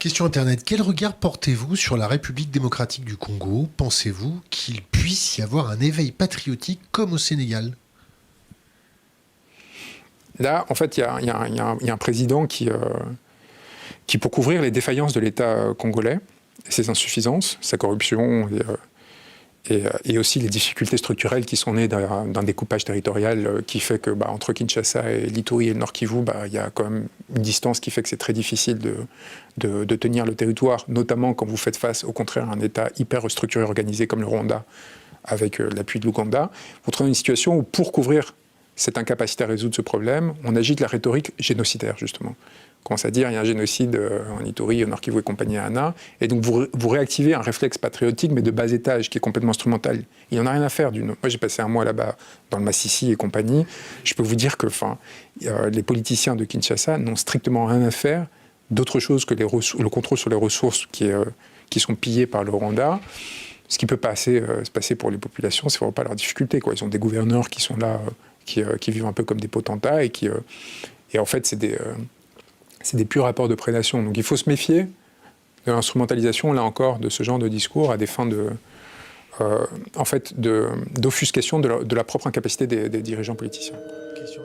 Question Internet. Quel regard portez-vous sur la République démocratique du Congo? Pensez-vous qu'il puisse y avoir un éveil patriotique comme au Sénégal? Là, en fait, il y a un président qui, pour couvrir les défaillances de l'État congolais, ses insuffisances, sa corruption et aussi les difficultés structurelles qui sont nées d'un découpage territorial qui fait que entre Kinshasa et l'Ituri et le Nord Kivu, il y a quand même une distance qui fait que c'est très difficile de tenir le territoire, notamment quand vous faites face au contraire à un État hyper structuré, organisé comme le Rwanda, avec l'appui de l'Ouganda. Vous trouvez une situation où pour couvrir cette incapacité à résoudre ce problème, on agite la rhétorique génocidaire, justement. On commence à dire il y a un génocide en Ituri, au Nord Kivu et compagnie à Anna, et donc vous réactivez un réflexe patriotique, mais de bas étage, qui est complètement instrumental. Il n'en a rien à faire d'une. Moi, j'ai passé un mois là-bas, dans le Massissi et compagnie. Je peux vous dire que les politiciens de Kinshasa n'ont strictement rien à faire d'autre chose que le contrôle sur les ressources qui sont pillées par le Rwanda. Ce qui peut se passer pour les populations, c'est vraiment pas leur difficulté, quoi. Ils ont des gouverneurs qui sont là, qui vivent un peu comme des potentats et en fait, c'est des purs rapports de prédation. Donc il faut se méfier de l'instrumentalisation, là encore, de ce genre de discours à des fins d'offuscation de la propre incapacité des dirigeants politiciens. Question.